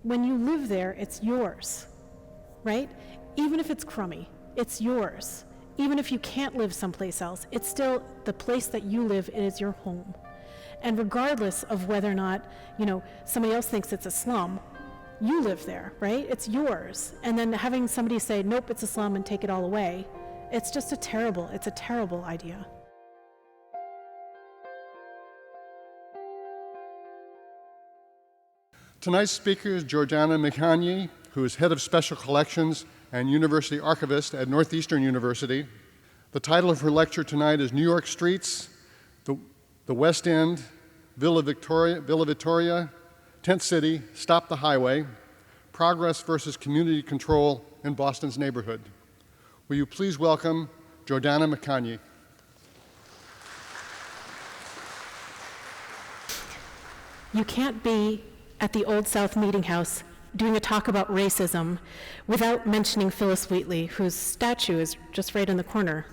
When you live there, it's yours, right? Even if it's crummy, it's yours. Even if you can't live someplace else, it's still the place that you live, it is your home. And regardless of whether or not, somebody else thinks it's a slum, you live there, right? It's yours. And then having somebody say, nope, it's a slum and take it all away, it's a terrible idea. Tonight's speaker is Giordana Mecagni, who is head of special collections and university archivist at Northeastern University. The title of her lecture tonight is New York Streets, the West End, Villa Vittoria, Tent City, Stop the Highway, Progress versus Community Control in Boston's Neighborhood. Will you please welcome Giordana Mecagni. You can't be at the Old South Meeting House doing a talk about racism without mentioning Phyllis Wheatley, whose statue is just right in the corner.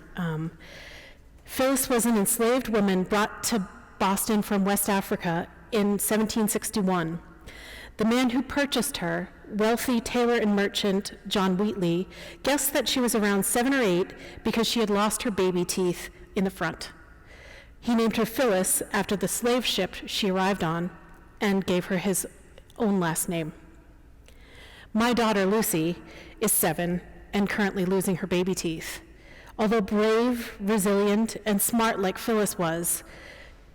Phyllis was an enslaved woman brought to Boston from West Africa in 1761. The man who purchased her, wealthy tailor and merchant John Wheatley, guessed that she was around 7 or 8 because she had lost her baby teeth in the front. He named her Phyllis after the slave ship she arrived on and gave her his own last name. My daughter, Lucy, is 7 and currently losing her baby teeth. Although brave, resilient, and smart like Phyllis was,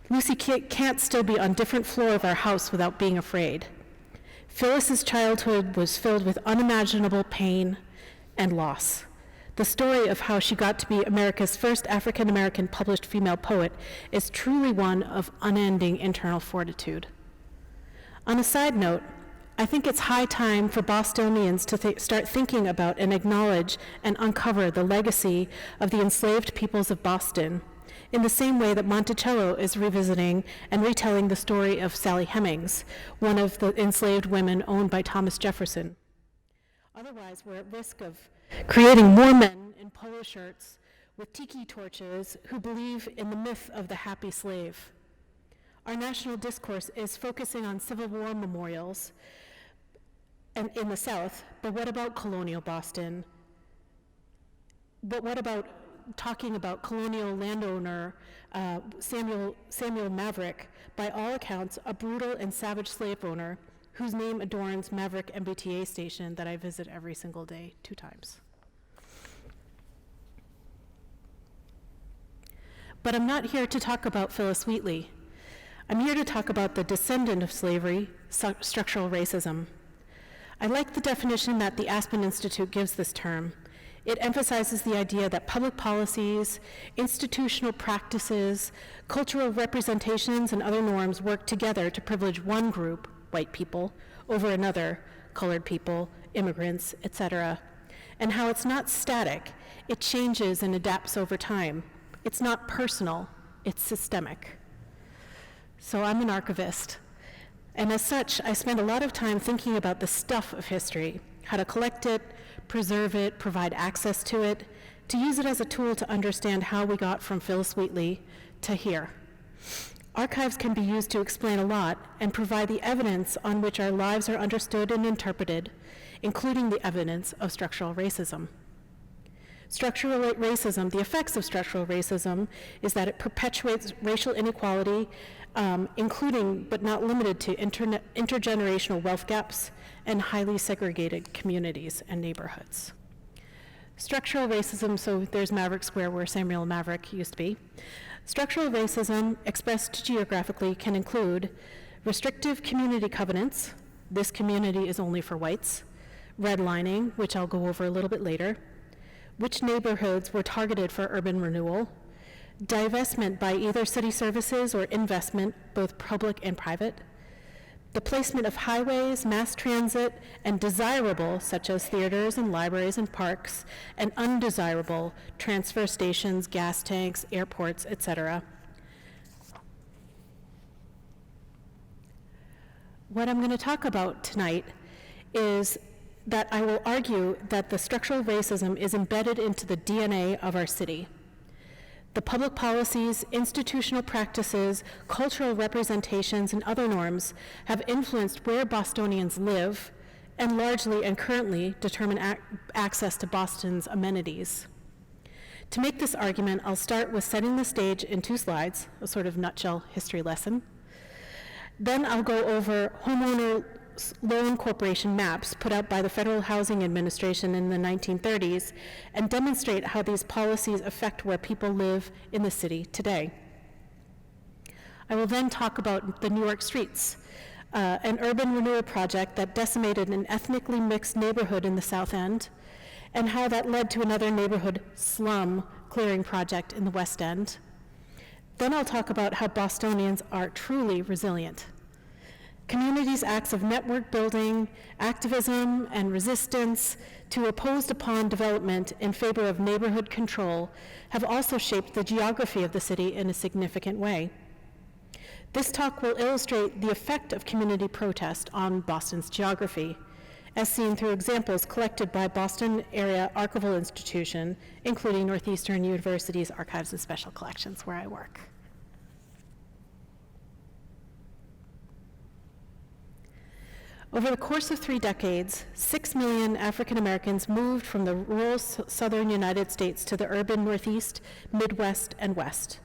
Lucy can't still be on different floor of our house without being afraid. Phyllis's childhood was filled with unimaginable pain and loss. The story of how she got to be America's first African-American published female poet is truly one of unending internal fortitude. On a side note, I think it's high time for Bostonians to start thinking about and acknowledge and uncover the legacy of the enslaved peoples of Boston, in the same way that Monticello is revisiting and retelling the story of Sally Hemings, one of the enslaved women owned by Thomas Jefferson. Otherwise, we're at risk of creating more men in polo shirts with tiki torches who believe in the myth of the happy slave. Our national discourse is focusing on Civil War memorials and in the South, but what about colonial Boston? But what about talking about colonial landowner Samuel Maverick, by all accounts a brutal and savage slave owner whose name adorns Maverick MBTA station that I visit every single day 2 times. But I'm not here to talk about Phyllis Wheatley. I'm here to talk about the descendant of slavery, structural racism. I like the definition that the Aspen Institute gives this term. It emphasizes the idea that public policies, institutional practices, cultural representations, and other norms work together to privilege one group, white people, over another, colored people, immigrants, etc., and how it's not static, it changes and adapts over time. It's not personal, it's systemic. So I'm an archivist, and as such, I spend a lot of time thinking about the stuff of history, how to collect it, preserve it, provide access to it, to use it as a tool to understand how we got from Phyllis Wheatley to here. Archives can be used to explain a lot and provide the evidence on which our lives are understood and interpreted, including the evidence of structural racism. Structural racism, the effects of structural racism, is that it perpetuates racial inequality, including but not limited to intergenerational wealth gaps and highly segregated communities and neighborhoods. Structural racism, so there's Maverick Square where Samuel Maverick used to be. Structural racism, expressed geographically, can include restrictive community covenants, this community is only for whites, redlining, which I'll go over a little bit later, which neighborhoods were targeted for urban renewal, divestment by either city services or investment, both public and private, the placement of highways, mass transit, and desirable, such as theaters and libraries and parks, and undesirable, transfer stations, gas tanks, airports, etc. What I'm going to talk about tonight is that I will argue that the structural racism is embedded into the DNA of our city. The public policies, institutional practices, cultural representations, and other norms have influenced where Bostonians live and largely and currently determine access to Boston's amenities. To make this argument, I'll start with setting the stage in 2 slides, a sort of nutshell history lesson. Then I'll go over homeowner loan corporation maps put out by the Federal Housing Administration in the 1930s and demonstrate how these policies affect where people live in the city today. I will then talk about the New York streets, an urban renewal project that decimated an ethnically mixed neighborhood in the South End, and how that led to another neighborhood slum clearing project in the West End. Then I'll talk about how Bostonians are truly resilient. Communities' acts of network building, activism, and resistance to opposed upon development in favor of neighborhood control have also shaped the geography of the city in a significant way. This talk will illustrate the effect of community protest on Boston's geography, as seen through examples collected by Boston Area Archival Institution, including Northeastern University's Archives and Special Collections, where I work. Over the course of 3 decades, 6 million African Americans moved from the rural southern United States to the urban Northeast, Midwest, and West.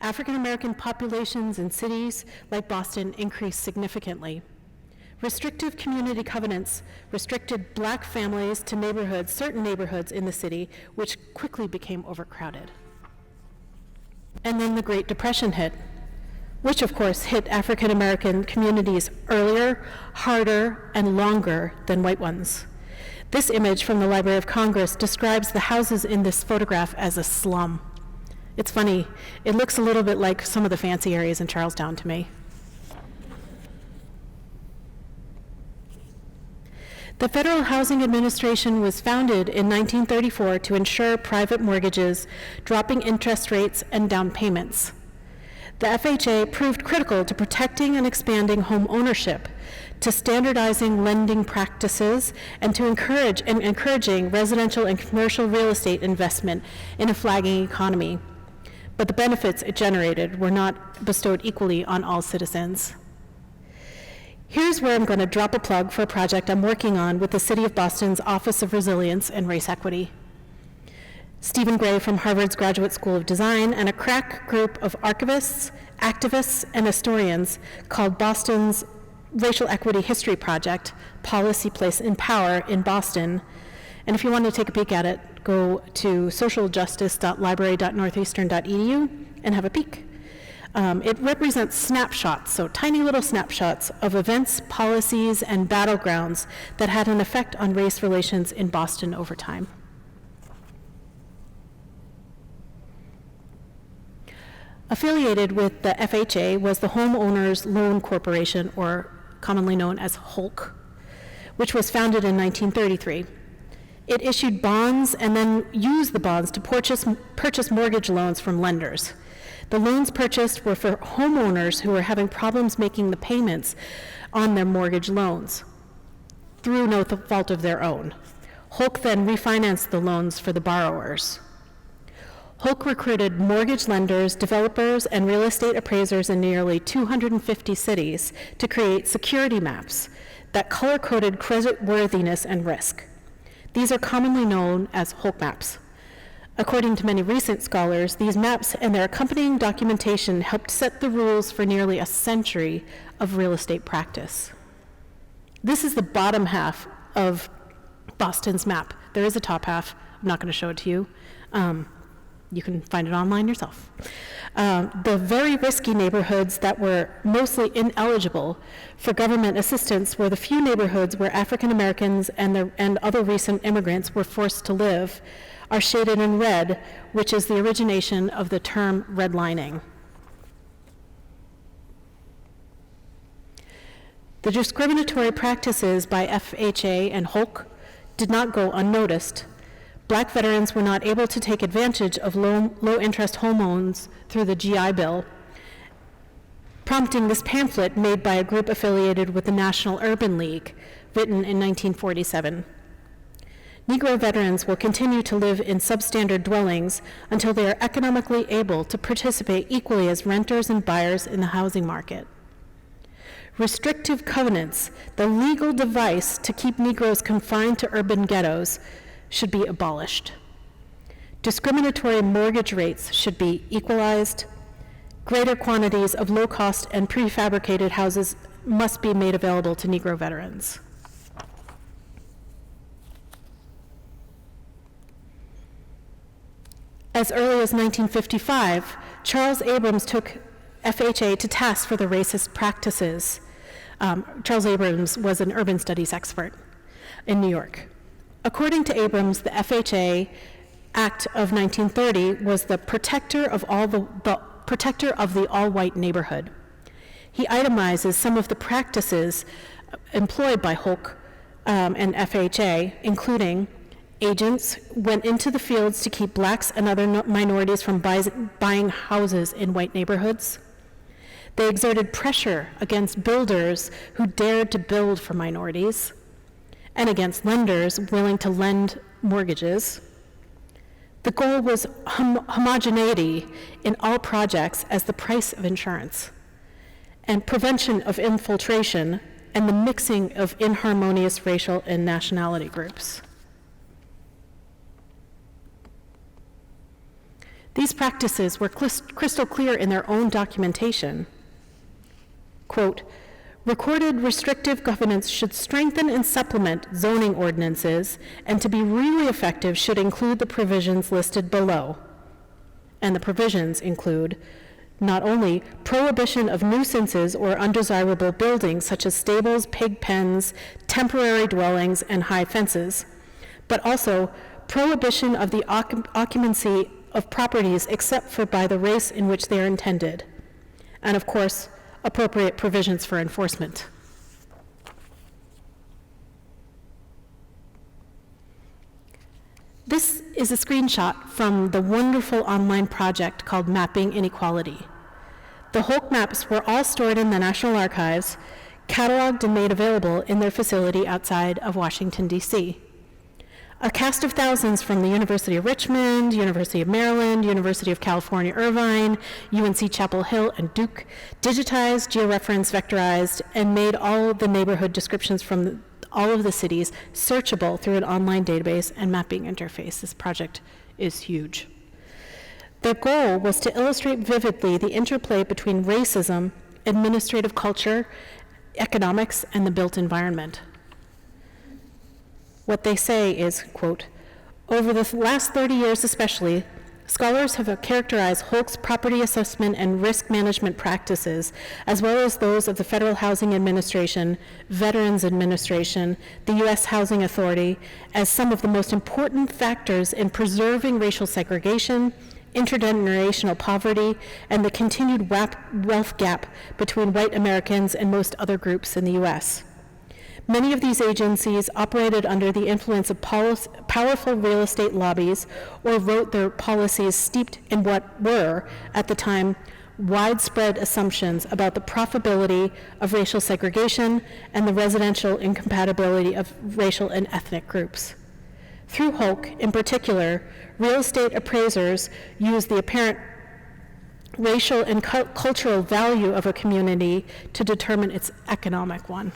African American populations in cities like Boston increased significantly. Restrictive community covenants restricted Black families to neighborhoods, certain neighborhoods in the city, which quickly became overcrowded. And then the Great Depression hit, which of course hit African American communities earlier, harder, and longer than white ones. This image from the Library of Congress describes the houses in this photograph as a slum. It's funny, it looks a little bit like some of the fancy areas in Charlestown to me. The Federal Housing Administration was founded in 1934 to ensure private mortgages, dropping interest rates and down payments. The FHA proved critical to protecting and expanding home ownership, to standardizing lending practices, and to encouraging residential and commercial real estate investment in a flagging economy. But the benefits it generated were not bestowed equally on all citizens. Here's where I'm going to drop a plug for a project I'm working on with the City of Boston's Office of Resilience and Race Equity. Stephen Gray from Harvard's Graduate School of Design and a crack group of archivists, activists, and historians called Boston's Racial Equity History Project, Policy, Place, and Power in Boston. And if you want to take a peek at it, go to socialjustice.library.northeastern.edu and have a peek. It represents snapshots, so tiny little snapshots of events, policies, and battlegrounds that had an effect on race relations in Boston over time. Affiliated with the FHA was the Homeowners Loan Corporation, or commonly known as HOLC, which was founded in 1933. It issued bonds and then used the bonds to purchase mortgage loans from lenders. The loans purchased were for homeowners who were having problems making the payments on their mortgage loans through no fault of their own. HOLC then refinanced the loans for the borrowers. HOLC recruited mortgage lenders, developers, and real estate appraisers in nearly 250 cities to create security maps that color-coded creditworthiness and risk. These are commonly known as HOLC maps. According to many recent scholars, these maps and their accompanying documentation helped set the rules for nearly a century of real estate practice. This is the bottom half of Boston's map. There is a top half. I'm not going to show it to you. You can find it online yourself. The very risky neighborhoods that were mostly ineligible for government assistance were the few neighborhoods where African Americans and other recent immigrants were forced to live, are shaded in red, which is the origination of the term redlining. The discriminatory practices by FHA and HOLC did not go unnoticed. Black veterans were not able to take advantage of low-interest home loans through the GI Bill, prompting this pamphlet made by a group affiliated with the National Urban League, written in 1947. Negro veterans will continue to live in substandard dwellings until they are economically able to participate equally as renters and buyers in the housing market. Restrictive covenants, the legal device to keep Negroes confined to urban ghettos, should be abolished. Discriminatory mortgage rates should be equalized. Greater quantities of low-cost and prefabricated houses must be made available to Negro veterans. As early as 1955, Charles Abrams took FHA to task for the racist practices. Charles Abrams was an urban studies expert in New York. According to Abrams, the FHA Act of 1930 was the protector of the all-white neighborhood. He itemizes some of the practices employed by Holk and FHA, including agents went into the fields to keep blacks and other minorities from buying houses in white neighborhoods. They exerted pressure against builders who dared to build for minorities and against lenders willing to lend mortgages. The goal was homogeneity in all projects as the price of insurance, and prevention of infiltration and the mixing of inharmonious racial and nationality groups. These practices were crystal clear in their own documentation. Quote, recorded restrictive covenants should strengthen and supplement zoning ordinances, and to be really effective should include the provisions listed below. And the provisions include not only prohibition of nuisances or undesirable buildings such as stables, pig pens, temporary dwellings, and high fences, but also prohibition of the occupancy of properties except for by the race in which they are intended, and of course, appropriate provisions for enforcement. This is a screenshot from the wonderful online project called Mapping Inequality. The Holk maps were all stored in the National Archives, cataloged and made available in their facility outside of Washington, D.C. A cast of thousands from the University of Richmond, University of Maryland, University of California, Irvine, UNC Chapel Hill, and Duke digitized, georeferenced, vectorized, and made all the neighborhood descriptions from all of the cities searchable through an online database and mapping interface. This project is huge. Their goal was to illustrate vividly the interplay between racism, administrative culture, economics, and the built environment. What they say is, quote, over the last 30 years especially, scholars have characterized Holk's property assessment and risk management practices, as well as those of the Federal Housing Administration, Veterans Administration, the U.S. Housing Authority, as some of the most important factors in preserving racial segregation, intergenerational poverty, and the continued wealth gap between white Americans and most other groups in the U.S. Many of these agencies operated under the influence of powerful real estate lobbies or wrote their policies steeped in what were, at the time, widespread assumptions about the profitability of racial segregation and the residential incompatibility of racial and ethnic groups. Through Holk, in particular, real estate appraisers used the apparent racial and cultural value of a community to determine its economic one.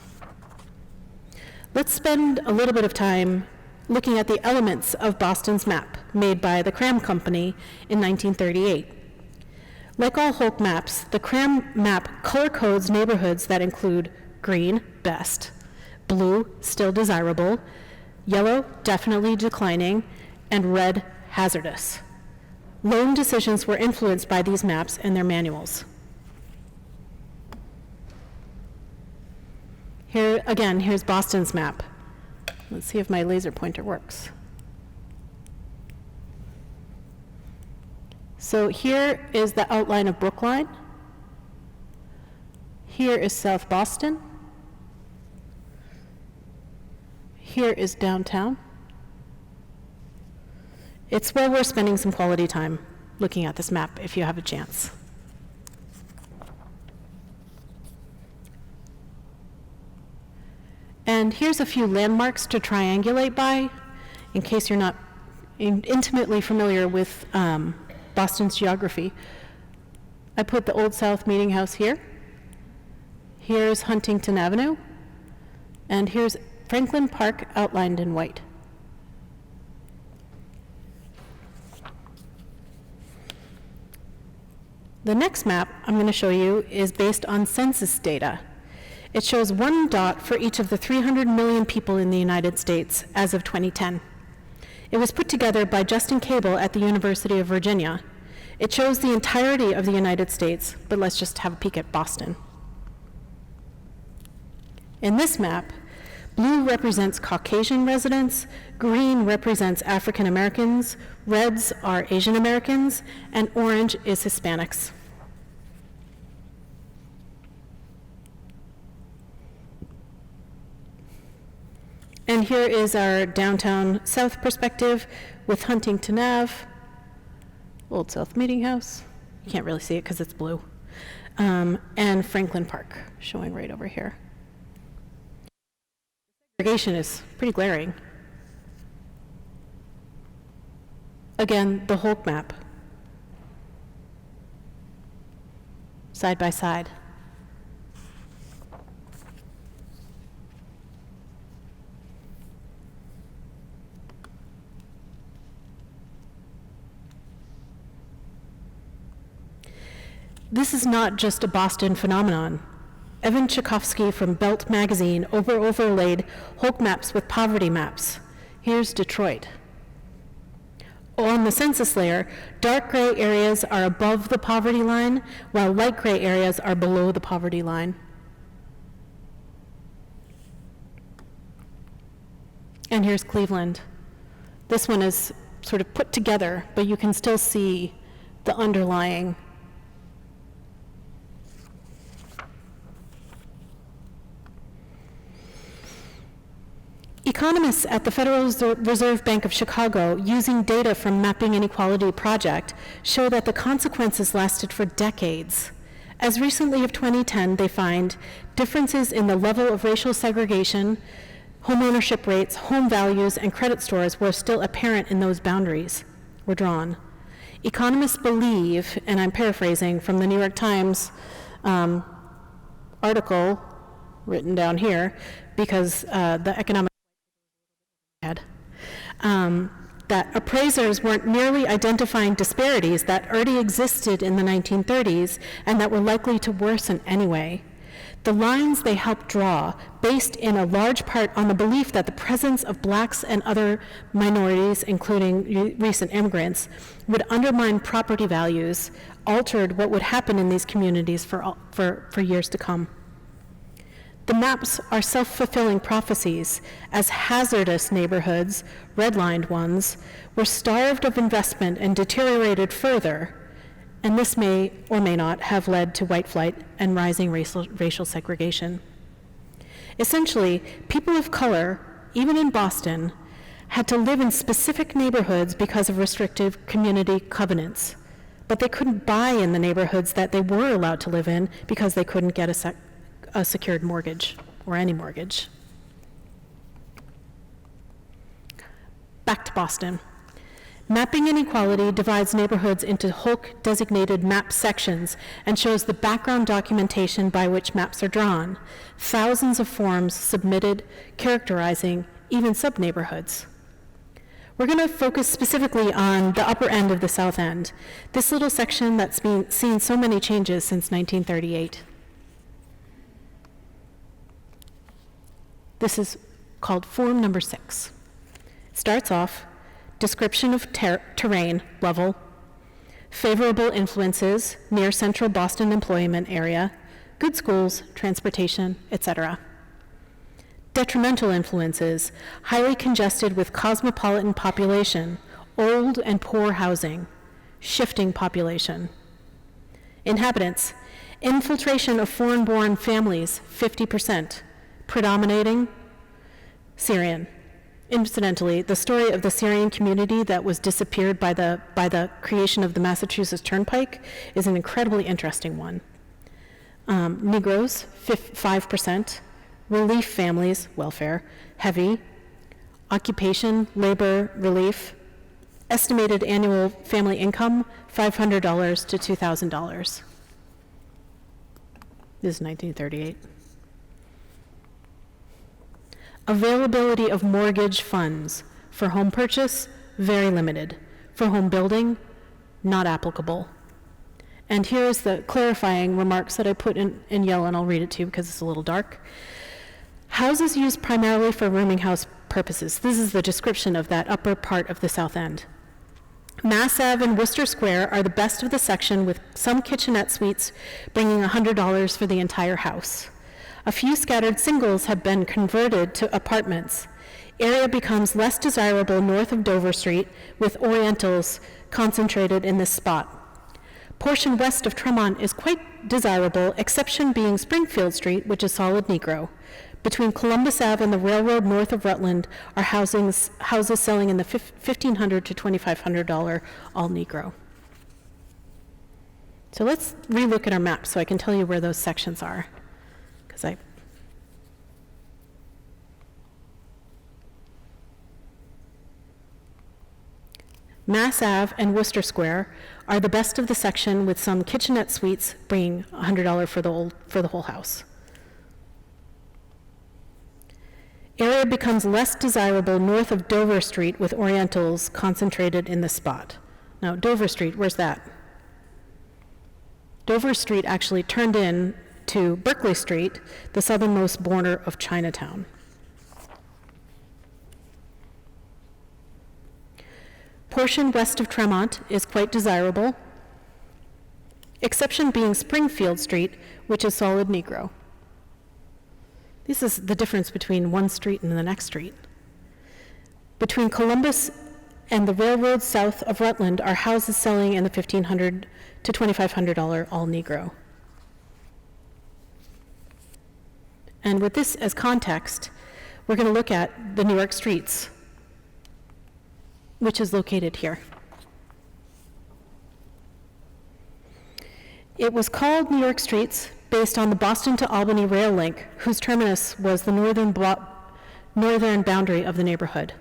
Let's spend a little bit of time looking at the elements of Boston's map made by the Cram Company in 1938. Like all Holk maps, the Cram map color codes neighborhoods that include green, best, blue, still desirable, yellow, definitely declining, and red, hazardous. Loan decisions were influenced by these maps and their manuals. Here, again, here's Boston's map. Let's see if my laser pointer works. So here is the outline of Brookline. Here is South Boston. Here is downtown. It's well worth spending some quality time looking at this map if you have a chance. And here's a few landmarks to triangulate by, in case you're not intimately familiar with Boston's geography, I put the Old South Meeting House here. Here's Huntington Avenue. And here's Franklin Park outlined in white. The next map I'm going to show you is based on census data. It shows one dot for each of the 300 million people in the United States as of 2010. It was put together by Justin Cable at the University of Virginia. It shows the entirety of the United States, but let's just have a peek at Boston. In this map, blue represents Caucasian residents, green represents African Americans, reds are Asian Americans, and orange is Hispanics. And here is our downtown south perspective with Huntington Ave, Old South Meeting House. You can't really see it because it's blue. And Franklin Park, showing right over here. Segregation is pretty glaring. Again, the whole map, side by side. This is not just a Boston phenomenon. Evan Tchaikovsky from Belt magazine overlaid Hulk maps with poverty maps. Here's Detroit. On the census layer, dark gray areas are above the poverty line, while light gray areas are below the poverty line. And here's Cleveland. This one is sort of put together, but you can still see the underlying. Economists at the Federal Reserve Bank of Chicago, using data from Mapping Inequality Project, show that the consequences lasted for decades. As recently as 2010, they find differences in the level of racial segregation, home ownership rates, home values, and credit scores were still apparent in those boundaries were drawn. Economists believe, and I'm paraphrasing from the New York Times article written down here, because the economic that appraisers weren't merely identifying disparities that already existed in the 1930s and that were likely to worsen anyway. The lines they helped draw, based in a large part on the belief that the presence of blacks and other minorities, including recent immigrants, would undermine property values, altered what would happen in these communities for years to come. The maps are self-fulfilling prophecies, as hazardous neighborhoods, redlined ones, were starved of investment and deteriorated further, and this may or may not have led to white flight and rising racial segregation. Essentially, people of color, even in Boston, had to live in specific neighborhoods because of restrictive community covenants, but they couldn't buy in the neighborhoods that they were allowed to live in because they couldn't get a secured mortgage or any mortgage. Back to Boston. Mapping Inequality divides neighborhoods into Hulk-designated map sections and shows the background documentation by which maps are drawn, thousands of forms submitted characterizing even sub-neighborhoods. We're going to focus specifically on the upper end of the South End, this little section that's seen so many changes since 1938. This is called form number 6. It starts off, description of terrain, level, favorable influences, near central Boston employment area, good schools, transportation, etc. Detrimental influences, highly congested with cosmopolitan population, old and poor housing, shifting population. Inhabitants, infiltration of foreign-born families, 50%. Predominating Syrian. Incidentally, the story of the Syrian community that was disappeared by the creation of the Massachusetts Turnpike is an incredibly interesting one. Negroes, 5%. Relief families, welfare, heavy. Occupation, labor, relief. Estimated annual family income, $500 to $2,000. This is 1938. Availability of mortgage funds. For home purchase, very limited. For home building, not applicable. And here's the clarifying remarks that I put in yellow, and I'll read it to you because it's a little dark. Houses used primarily for rooming house purposes. This is the description of that upper part of the South End. Mass Ave and Worcester Square are the best of the section, with some kitchenette suites bringing $100 for the entire house. A few scattered singles have been converted to apartments. Area becomes less desirable north of Dover Street, with Orientals concentrated in this spot. Portion west of Tremont is quite desirable, exception being Springfield Street, which is solid Negro. Between Columbus Ave and the railroad north of Rutland are houses selling in the $1,500 to $2,500 all Negro. So let's relook at our map so I can tell you where those sections are. Mass Ave and Worcester Square are the best of the section, with some kitchenette suites bringing $100 for the whole house. Area becomes less desirable north of Dover Street, with Orientals concentrated in the spot. Now, Dover Street, where's that? Dover Street actually turned in to Berkeley Street, the southernmost border of Chinatown. Portion west of Tremont is quite desirable, exception being Springfield Street, which is solid Negro. This is the difference between one street and the next street. Between Columbus and the railroad south of Rutland are houses selling in the $1,500 to $2,500 all Negro. And with this as context, we're going to look at the New York streets, which is located here. It was called New York Streets based on the Boston to Albany rail link, whose terminus was the northern boundary of the neighborhood.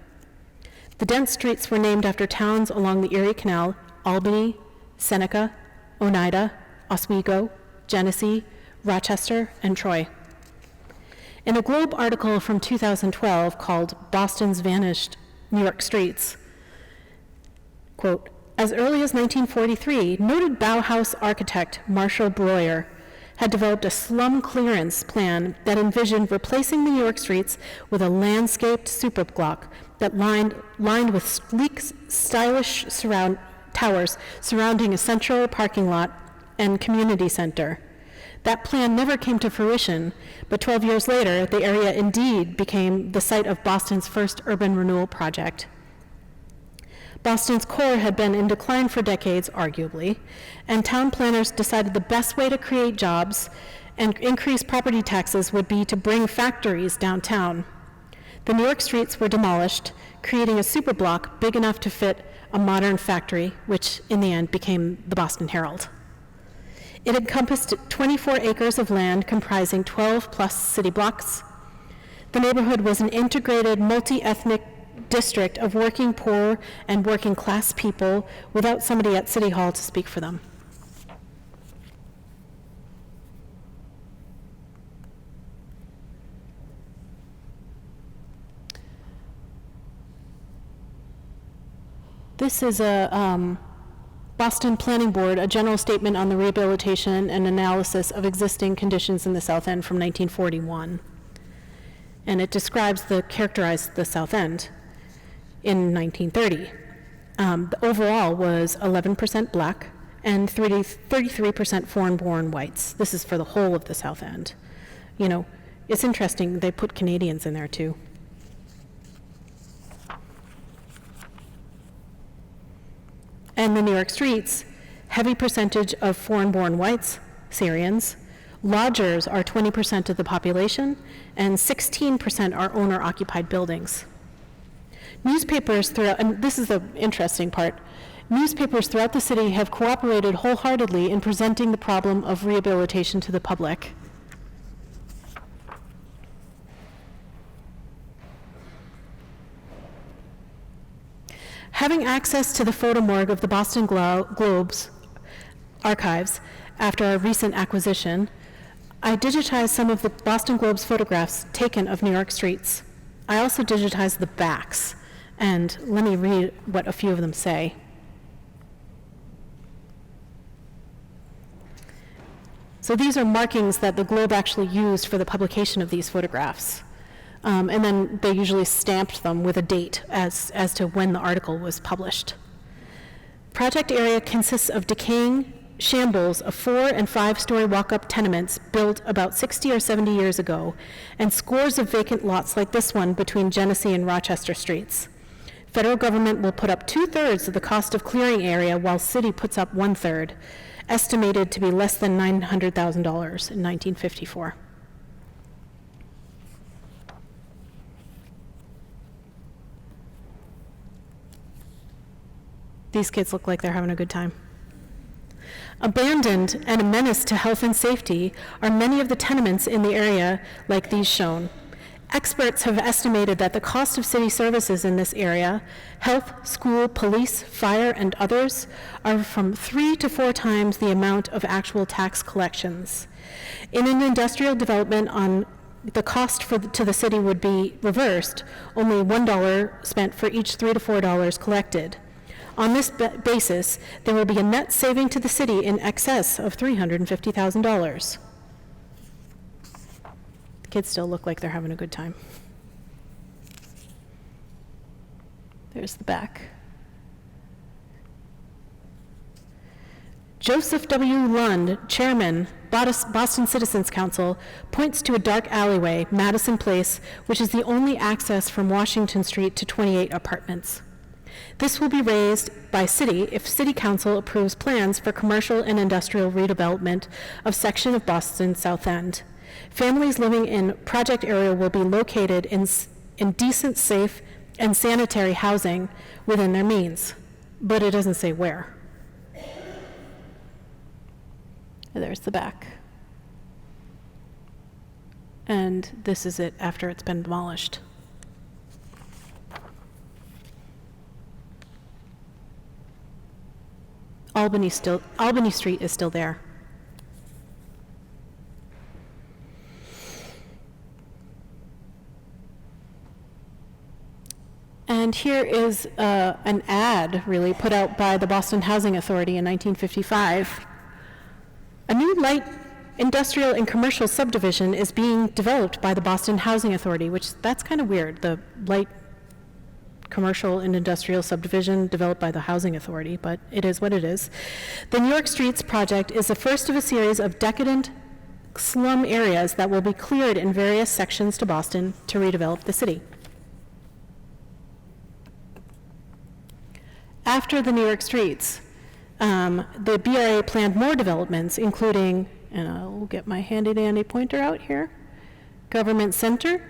The dense streets were named after towns along the Erie Canal: Albany, Seneca, Oneida, Oswego, Genesee, Rochester, and Troy. In a Globe article from 2012 called "Boston's Vanished New York Streets," quote, as early as 1943, noted Bauhaus architect Marshall Breuer had developed a slum clearance plan that envisioned replacing the New York streets with a landscaped superblock that lined with sleek, stylish towers surrounding a central parking lot and community center. That plan never came to fruition, but 12 years later, the area indeed became the site of Boston's first urban renewal project. Boston's core had been in decline for decades, arguably, and town planners decided the best way to create jobs and increase property taxes would be to bring factories downtown. The New York streets were demolished, creating a superblock big enough to fit a modern factory, which in the end became the Boston Herald. It encompassed 24 acres of land comprising 12 plus city blocks. The neighborhood was an integrated, multi-ethnic district of working poor and working class people without somebody at City Hall to speak for them. This is a Boston Planning Board, a general statement on the rehabilitation and analysis of existing conditions in the South End from 1941. And it characterized the South End in 1930. The overall was 11% black and 33% foreign-born whites. This is for the whole of the South End. You know, it's interesting, they put Canadians in there too. And the New York streets, heavy percentage of foreign-born whites, Syrians. Lodgers are 20% of the population, and 16% are owner-occupied buildings. Newspapers throughout, and this is the interesting part, newspapers throughout the city have cooperated wholeheartedly in presenting the problem of rehabilitation to the public. Having access to the photo morgue of the Boston Globe's archives after our recent acquisition, I digitized some of the Boston Globe's photographs taken of New York streets. I also digitized the backs, and let me read what a few of them say. So these are markings that the Globe actually used for the publication of these photographs. And then they usually stamped them with a date as to when the article was published. Project area consists of decaying shambles of 4- and 5-story walk-up tenements built about 60 or 70 years ago, and scores of vacant lots like this one between Genesee and Rochester streets. Federal government will put up 2/3 of the cost of clearing area, while city puts up 1/3, estimated to be less than $900,000 in 1954. These kids look like they're having a good time. Abandoned and a menace to health and safety are many of the tenements in the area like these shown. Experts have estimated that the cost of city services in this area, health, school, police, fire, and others, are from 3 to 4 times the amount of actual tax collections. In an industrial development, the cost to the city would be reversed, only $1 spent for each $3 to $4 collected. On this basis, there will be a net saving to the city in excess of $350,000. The kids still look like they're having a good time. There's the back. Joseph W. Lund, chairman, Boston Citizens Council, points to a dark alleyway, Madison Place, which is the only access from Washington Street to 28 apartments. This will be raised by city if City Council approves plans for commercial and industrial redevelopment of section of Boston's South End. Families living in project area will be located in decent, safe, and sanitary housing within their means, but it doesn't say where. There's the back. And this is it after it's been demolished. Albany Street is still there. And here is an ad, really, put out by the Boston Housing Authority in 1955. A new light industrial and commercial subdivision is being developed by the Boston Housing Authority, which that's kind of weird, the light commercial and industrial subdivision developed by the Housing Authority, but it is what it is. The New York Streets project is the first of a series of decadent slum areas that will be cleared in various sections to Boston to redevelop the city. After the New York Streets, the BRA planned more developments, including, and I'll get my handy-dandy pointer out here, Government Center,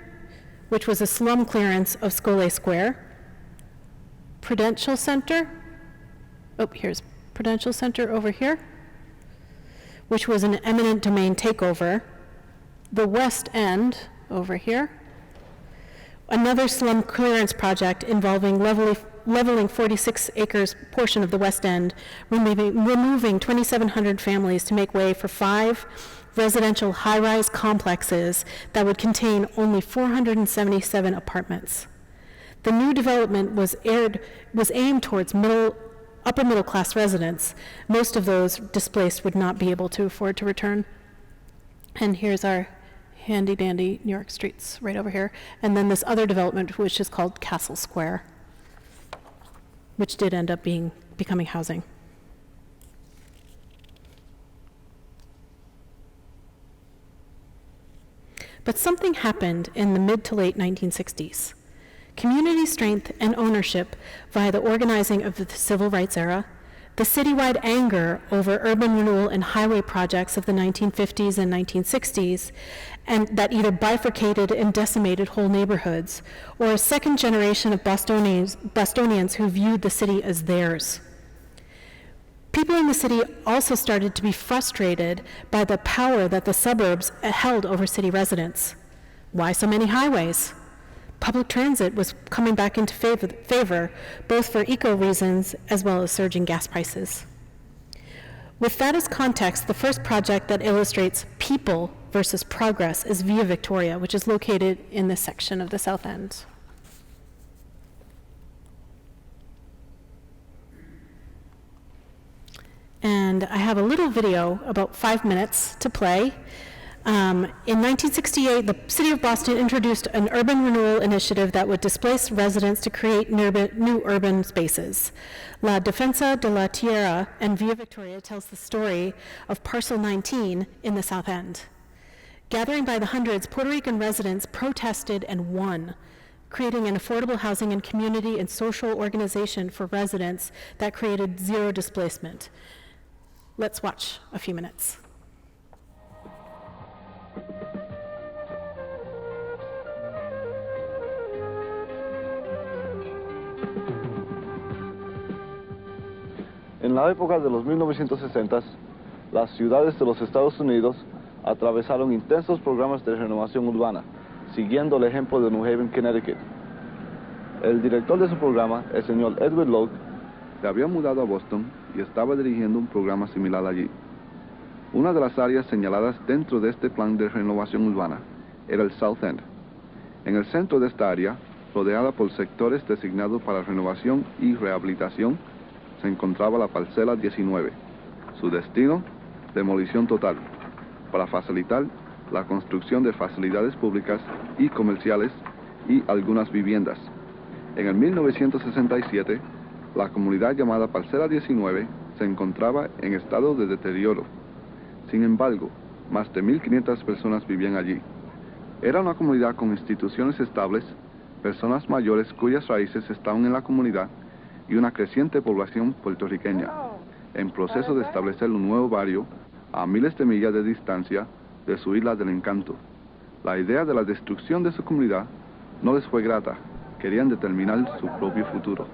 which was a slum clearance of Scollay Square, Prudential Center, here's Prudential Center over here, which was an eminent domain takeover, the West End over here, another slum clearance project involving leveling 46 acres portion of the West End, removing 2,700 families to make way for 5 residential high-rise complexes that would contain only 477 apartments. The new development was aimed towards upper middle class residents. Most of those displaced would not be able to afford to return. And here's our handy dandy New York streets right over here. And then this other development, which is called Castle Square, which did end up becoming housing. But something happened in the mid to late 1960s. Community strength and ownership via the organizing of the civil rights era, the citywide anger over urban renewal and highway projects of the 1950s and 1960s, and that either bifurcated and decimated whole neighborhoods, or a second generation of Bostonians who viewed the city as theirs. People in the city also started to be frustrated by the power that the suburbs held over city residents. Why so many highways? public transit was coming back into favor, both for eco reasons as well as surging gas prices. With that as context, the first project that illustrates people versus progress is Via Victoria, which is located in this section of the South End. And I have a little video, about 5 minutes, to play. In 1968, the City of Boston introduced an urban renewal initiative that would displace residents to create new urban spaces. La Defensa de la Tierra and Via Victoria tells the story of Parcel 19 in the South End. Gathering by the hundreds, Puerto Rican residents protested and won, creating an affordable housing and community and social organization for residents that created zero displacement. Let's watch a few minutes. En la época de los 1960s, las ciudades de los Estados Unidos atravesaron intensos programas de renovación urbana, siguiendo el ejemplo de New Haven, Connecticut. El director de su programa, el señor Edward Locke, se había mudado a Boston y estaba dirigiendo un programa similar allí. Una de las áreas señaladas dentro de este plan de renovación urbana era el South End. En el centro de esta área, rodeada por sectores designados para renovación y rehabilitación, se encontraba la parcela 19. Su destino, demolición total, para facilitar la construcción de facilidades públicas y comerciales y algunas viviendas. En el 1967, la comunidad llamada Parcela 19 se encontraba en estado de deterioro. Sin embargo, más de 1.500 personas vivían allí. Era una comunidad con instituciones estables, personas mayores cuyas raíces estaban en la comunidad y una creciente población puertorriqueña, en proceso de establecer un nuevo barrio a miles de millas de distancia de su isla del encanto. La idea de la destrucción de su comunidad no les fue grata, querían determinar su propio futuro.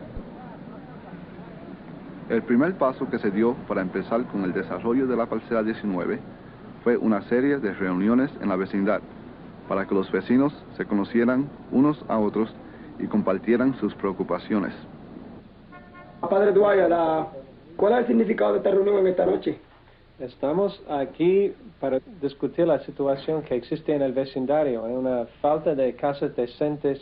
El primer paso que se dio para empezar con el desarrollo de la parcela 19 fue una serie de reuniones en la vecindad, para que los vecinos se conocieran unos a otros y compartieran sus preocupaciones. Padre Dwyer, ¿cuál es el significado de esta reunión en esta noche? Estamos aquí para discutir la situación que existe en el vecindario. Hay una falta de casas decentes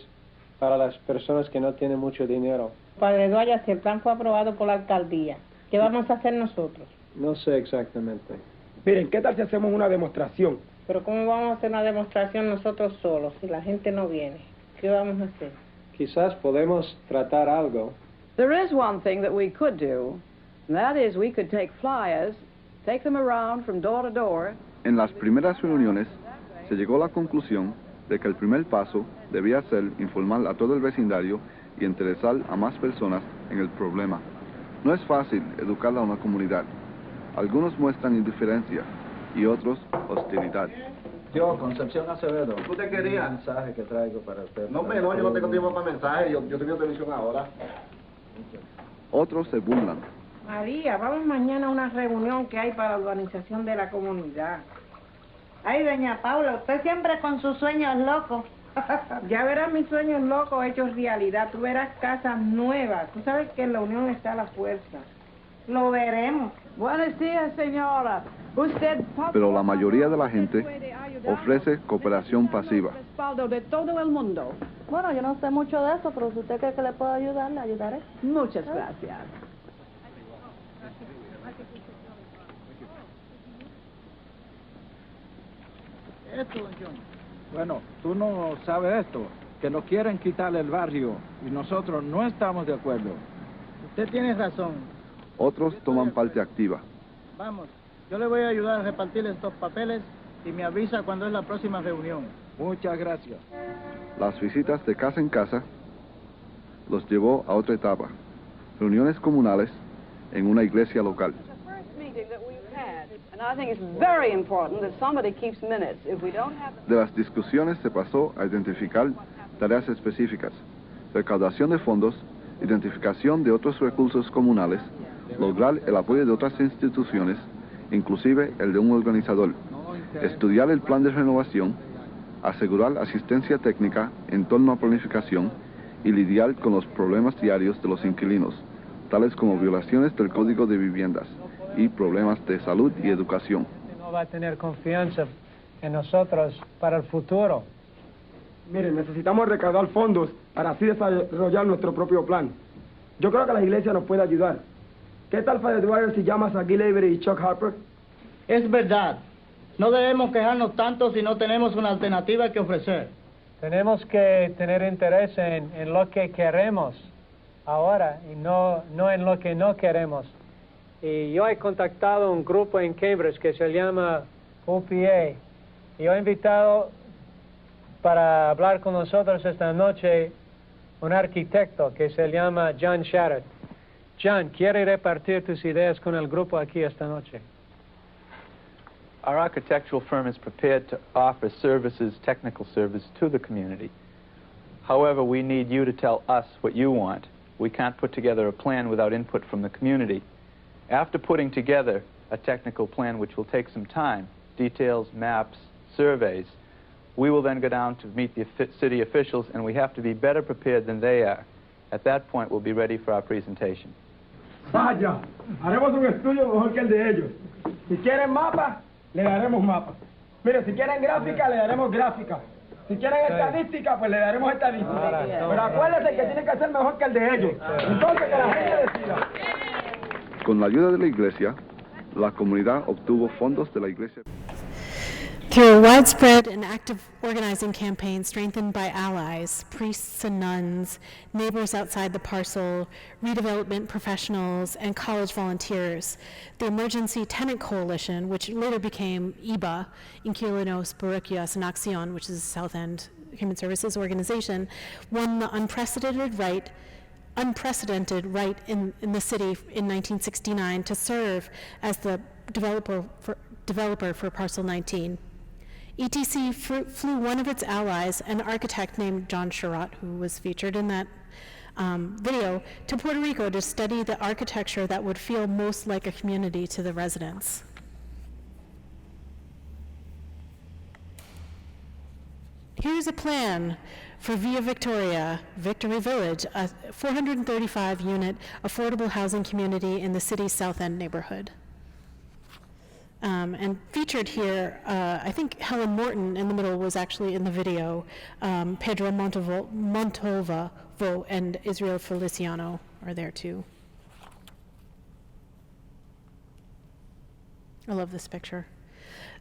para las personas que no tienen mucho dinero. Padre Dwyer, si el plan fue aprobado por la alcaldía, ¿qué vamos a hacer nosotros? No sé exactamente. Miren, ¿qué tal si hacemos una demostración? Pero ¿cómo vamos a hacer una demostración nosotros solos si la gente no viene? ¿Qué vamos a hacer? Quizás podemos tratar algo. There is one thing that we could do, and that is we could take flyers, take them around from door to door. En las primeras reuniones se llegó a la conclusión de que el primer paso debía ser informar a todo el vecindario y interesar a más personas en el problema. No es fácil educar a una comunidad. Algunos muestran indiferencia y otros hostilidad. Yo, Concepción Acevedo. ¿Tú te querías? Un mensaje que traigo para usted. No, yo no tengo tiempo para mensajes, yo tengo televisión ahora. Otros se burlan. María, vamos mañana a una reunión que hay para la organización de la comunidad. Ay, doña Paula, usted siempre con sus sueños locos. Ya verás mis sueños locos hechos realidad. Tú verás casas nuevas. Tú sabes que en la unión está la fuerza. Lo veremos. Buenos días, señora. Usted... Pero la mayoría de la gente ofrece cooperación pasiva. Respaldo de todo el mundo. Bueno, yo no sé mucho de eso, pero si usted cree que le puedo ayudar, le ayudaré. Muchas gracias. Bueno, tú no sabes esto, que nos quieren quitar el barrio y nosotros no estamos de acuerdo. Usted tiene razón. Otros toman parte activa. Vamos, yo le voy a ayudar a repartir estos papeles y me avisa cuando es la próxima reunión. Muchas gracias. Las visitas de casa en casa los llevó a otra etapa. Reuniones comunales en una iglesia local. De las discusiones se pasó a identificar tareas específicas, recaudación de fondos, identificación de otros recursos comunales, lograr el apoyo de otras instituciones, inclusive el de un organizador, estudiar el plan de renovación, asegurar asistencia técnica en torno a planificación y lidiar con los problemas diarios de los inquilinos, tales como violaciones del Código de Viviendas y problemas de salud y educación. No va a tener confianza en nosotros para el futuro. Miren, necesitamos recaudar fondos para así desarrollar nuestro propio plan. Yo creo que la iglesia nos puede ayudar. ¿Qué tal, Father Dwyer, si llamas a Gil Avery y Chuck Harper? Es verdad. No debemos quejarnos tanto si no tenemos una alternativa que ofrecer. Tenemos que tener interés en lo que queremos ahora y no en lo que no queremos. Y yo he contactado un grupo en Cambridge que se llama OPA. Y yo he invitado para hablar con nosotros esta noche un arquitecto que se llama John Shattuck. John, ¿quiere repartir tus ideas con el grupo aquí esta noche? Our architectural firm is prepared to offer services, technical service, to the community. However, we need you to tell us what you want. We can't put together a plan without input from the community. After putting together a technical plan, which will take some time, details, maps, surveys, we will then go down to meet the city officials, and we have to be better prepared than they are. At that point, we'll be ready for our presentation. Vaya, haremos un estudio mejor que el de ellos. Si quieren mapa, le daremos mapa. Mire, si quieren gráfica, le daremos gráfica. Si quieren estadística, pues le daremos estadística. Pero acuérdense que tiene que ser mejor que el de ellos. Entonces, que la gente decida. Con la ayuda de la iglesia, la comunidad obtuvo fondos de la iglesia. Through a widespread and active organizing campaign strengthened by allies, priests and nuns, neighbors outside the parcel, redevelopment professionals, and college volunteers, the Emergency Tenant Coalition, which later became IBA, Inquilinos Parroquias en Acción, which is a South End Human Services organization, won the unprecedented right in the city in 1969 to serve as the developer for Parcel 19. ETC flew one of its allies, an architect named John Sherratt, who was featured in that video, to Puerto Rico to study the architecture that would feel most like a community to the residents. Here's a plan for Villa Victoria, Victory Village, a 435-unit affordable housing community in the city's South End neighborhood. And featured here, I think Helen Morton in the middle was actually in the video. Pedro Montalvo and Israel Feliciano are there too. I love this picture.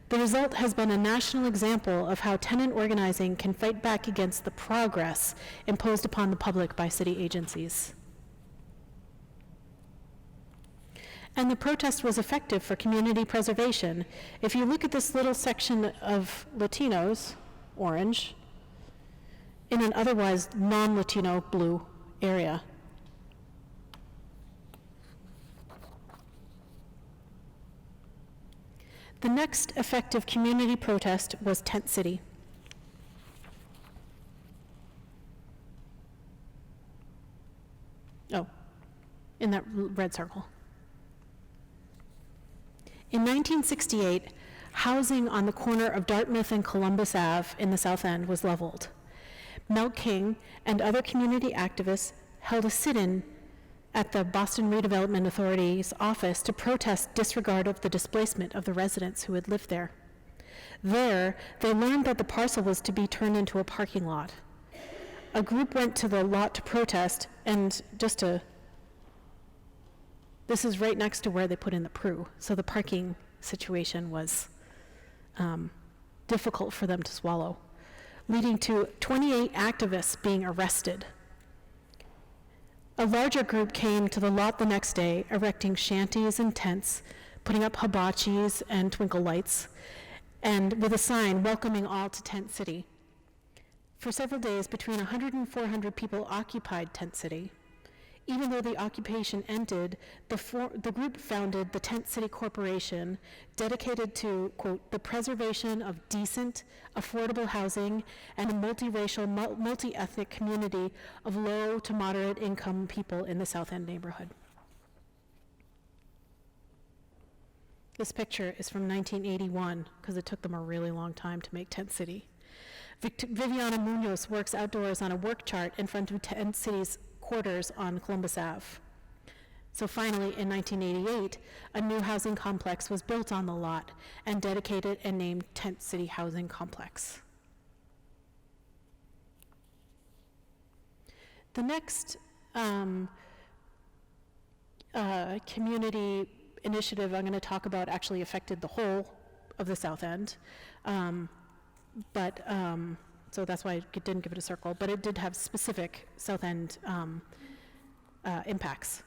The result has been a national example of how tenant organizing can fight back against the progress imposed upon the public by city agencies. And the protest was effective for community preservation. If you look at this little section of Latinos, orange, in an otherwise non-Latino blue area. The next effective community protest was Tent City. Oh, in that red circle. In 1968, housing on the corner of Dartmouth and Columbus Ave in the South End was leveled. Mel King and other community activists held a sit-in at the Boston Redevelopment Authority's office to protest disregard of the displacement of the residents who had lived there. There, they learned that the parcel was to be turned into a parking lot. A group went to the lot to protest, and this is right next to where they put in the PRU, so the parking situation was difficult for them to swallow, leading to 28 activists being arrested. A larger group came to the lot the next day, erecting shanties and tents, putting up hibachis and twinkle lights, and with a sign welcoming all to Tent City. For several days, between 100 and 400 people occupied Tent City. Even though the occupation ended, the group founded the Tent City Corporation, dedicated to, quote, the preservation of decent, affordable housing and a multiracial, multi-ethnic community of low to moderate income people in the South End neighborhood. This picture is from 1981, because it took them a really long time to make Tent City. Viviana Munoz works outdoors on a work chart in front of Tent City's quarters on Columbus Ave. So finally, in 1988, a new housing complex was built on the lot and dedicated and named Tent City Housing Complex. The next community initiative I'm going to talk about actually affected the whole of the South End. So that's why I didn't give it a circle, but it did have specific South End impacts.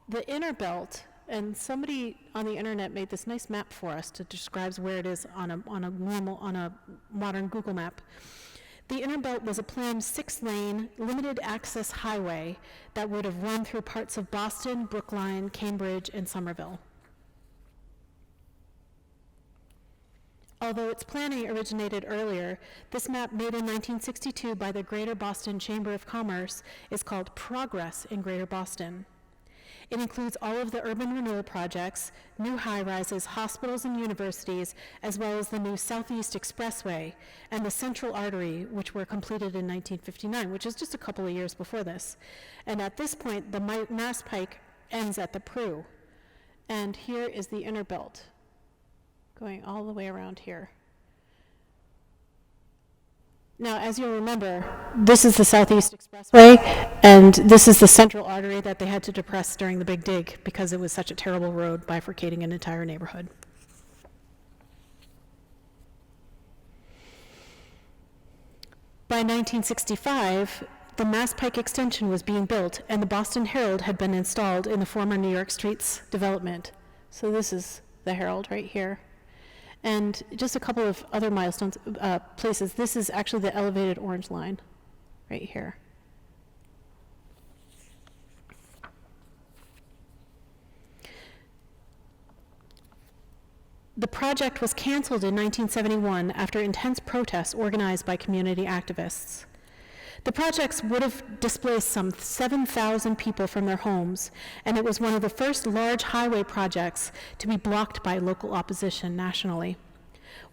The inner belt, and somebody on the internet made this nice map for us that describes where it is on a modern Google map. The inner belt was a planned 6-lane, limited access highway that would have run through parts of Boston, Brookline, Cambridge, and Somerville. Although its planning originated earlier, this map made in 1962 by the Greater Boston Chamber of Commerce is called Progress in Greater Boston. It includes all of the urban renewal projects, new high-rises, hospitals and universities, as well as the new Southeast Expressway and the Central Artery, which were completed in 1959, which is just a couple of years before this. And at this point, the Mass Pike ends at the Prue. And here is the inner belt, going all the way around here. Now, as you'll remember, this is the Southeast Expressway, and this is the Central Artery that they had to depress during the Big Dig because it was such a terrible road bifurcating an entire neighborhood. By 1965, the Mass Pike extension was being built, and the Boston Herald had been installed in the former New York Streets development. So this is the Herald right here. And just a couple of other milestones, places. This is actually the elevated orange line right here. The project was canceled in 1971 after intense protests organized by community activists. The projects would have displaced some 7,000 people from their homes, and it was one of the first large highway projects to be blocked by local opposition nationally.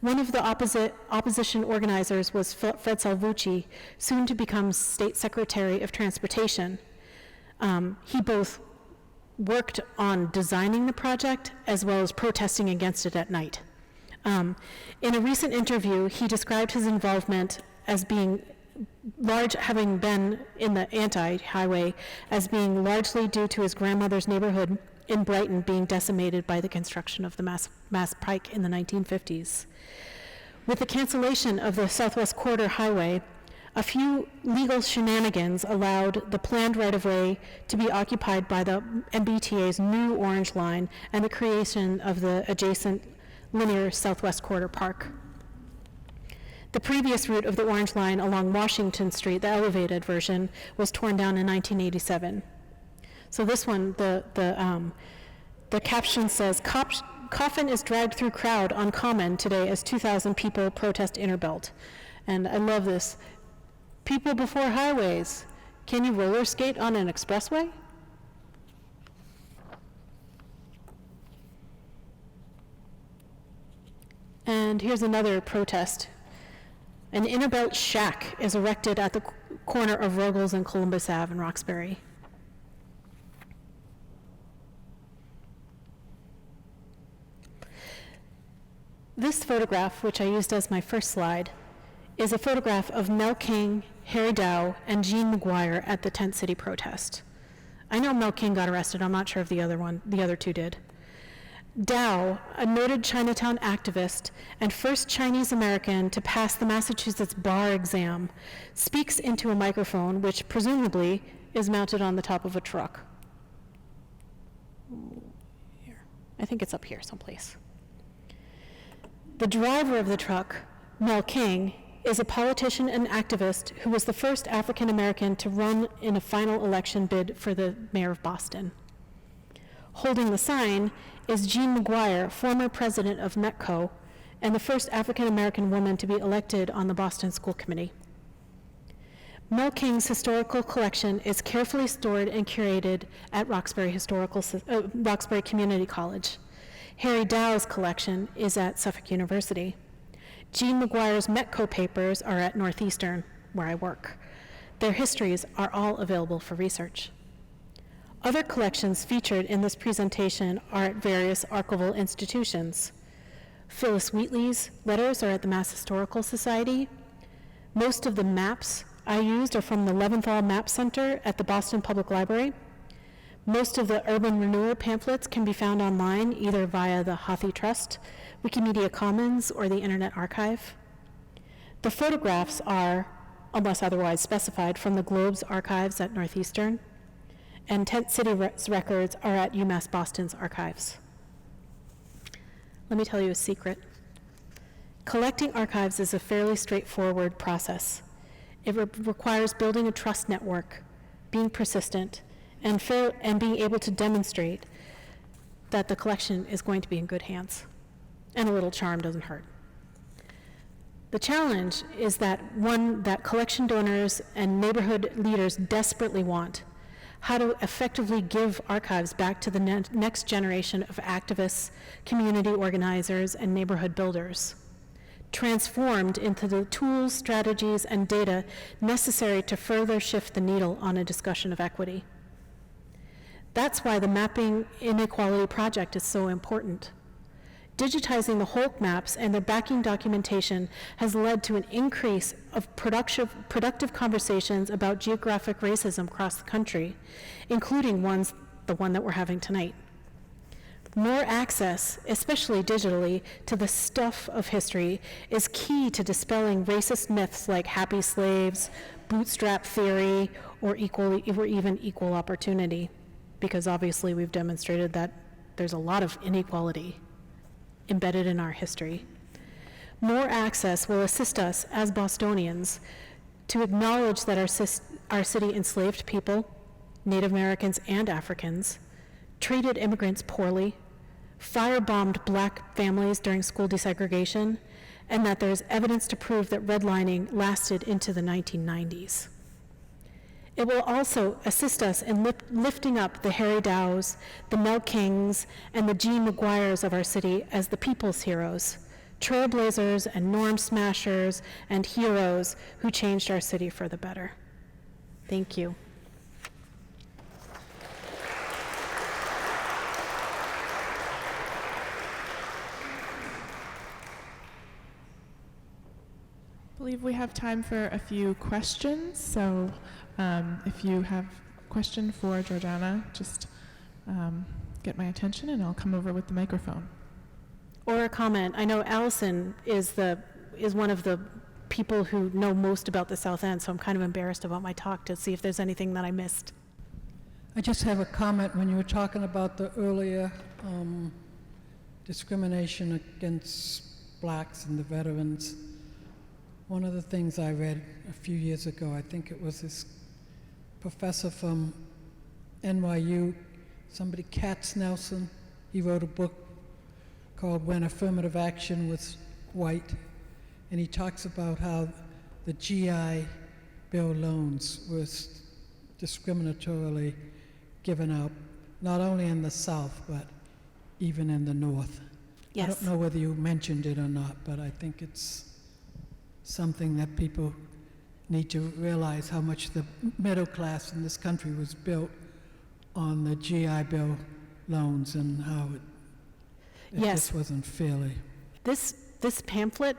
One of the opposition organizers was Fred Salvucci, soon to become State Secretary of Transportation. He both worked on designing the project as well as protesting against it at night. In a recent interview, he described his involvement as being large, having been in the anti-highway, as being largely due to his grandmother's neighborhood in Brighton being decimated by the construction of the Mass Pike in the 1950s. With the cancellation of the Southwest Corridor Highway, a few legal shenanigans allowed the planned right-of-way to be occupied by the MBTA's new Orange Line and the creation of the adjacent linear Southwest Corridor Park. The previous route of the Orange Line along Washington Street, the elevated version, was torn down in 1987. So this one, the caption says, "Coffin is dragged through crowd on Common today as 2,000 people protest inner belt." And I love this. People before highways, can you roller skate on an expressway? And here's another protest. An inner belt shack is erected at the corner of Ruggles and Columbus Ave in Roxbury. This photograph, which I used as my first slide, is a photograph of Mel King, Harry Dow, and Jean McGuire at the Tent City protest. I know Mel King got arrested. I'm not sure if the other two did. Dow, a noted Chinatown activist and first Chinese American to pass the Massachusetts bar exam, speaks into a microphone which presumably is mounted on the top of a truck. Here. I think it's up here someplace. The driver of the truck, Mel King, is a politician and activist who was the first African American to run in a final election bid for the mayor of Boston. Holding the sign is Jean McGuire, former president of Metco, and the first African American woman to be elected on the Boston School Committee. Mel King's historical collection is carefully stored and curated at Roxbury Community College. Harry Dow's collection is at Suffolk University. Jean McGuire's Metco papers are at Northeastern, where I work. Their histories are all available for research. Other collections featured in this presentation are at various archival institutions. Phyllis Wheatley's letters are at the Mass Historical Society. Most of the maps I used are from the Leventhal Map Center at the Boston Public Library. Most of the urban renewal pamphlets can be found online, either via the Hathi Trust, Wikimedia Commons, or the Internet Archive. The photographs are, unless otherwise specified, from the Globe's archives at Northeastern, and Tent City records are at UMass Boston's archives. Let me tell you a secret. Collecting archives is a fairly straightforward process. It requires building a trust network, being persistent, and being able to demonstrate that the collection is going to be in good hands. And a little charm doesn't hurt. The challenge is that one that collection donors and neighborhood leaders desperately want: how to effectively give archives back to the next generation of activists, community organizers, and neighborhood builders, transformed into the tools, strategies, and data necessary to further shift the needle on a discussion of equity. That's why the Mapping Inequality Project is so important. Digitizing the Holk maps and their backing documentation has led to an increase of productive conversations about geographic racism across the country, including the one that we're having tonight. More access, especially digitally, to the stuff of history is key to dispelling racist myths like happy slaves, bootstrap theory, or even equal opportunity, because obviously we've demonstrated that there's a lot of inequality embedded in our history. More access will assist us as Bostonians to acknowledge that our city enslaved people, Native Americans and Africans, treated immigrants poorly, firebombed black families during school desegregation, and that there's evidence to prove that redlining lasted into the 1990s. It will also assist us in lifting up the Harry Dows, the Mel Kings, and the Jean McGuires of our city as the people's heroes, trailblazers and norm smashers and heroes who changed our city for the better. Thank you. I believe we have time for a few questions, so if you have a question for Giordana, just get my attention and I'll come over with the microphone. Or a comment. I know Allison is one of the people who know most about the South End, so I'm kind of embarrassed about my talk to see if there's anything that I missed. I just have a comment when you were talking about the earlier discrimination against blacks and the veterans. One of the things I read a few years ago, I think it was this professor from NYU, somebody, Katz Nelson, he wrote a book called When Affirmative Action Was White, and he talks about how the GI Bill loans were discriminatorily given out, not only in the South, but even in the North. Yes. I don't know whether you mentioned it or not, but I think it's something that people need to realize, how much the middle class in this country was built on the GI Bill loans and how it Yes. just wasn't fairly. This pamphlet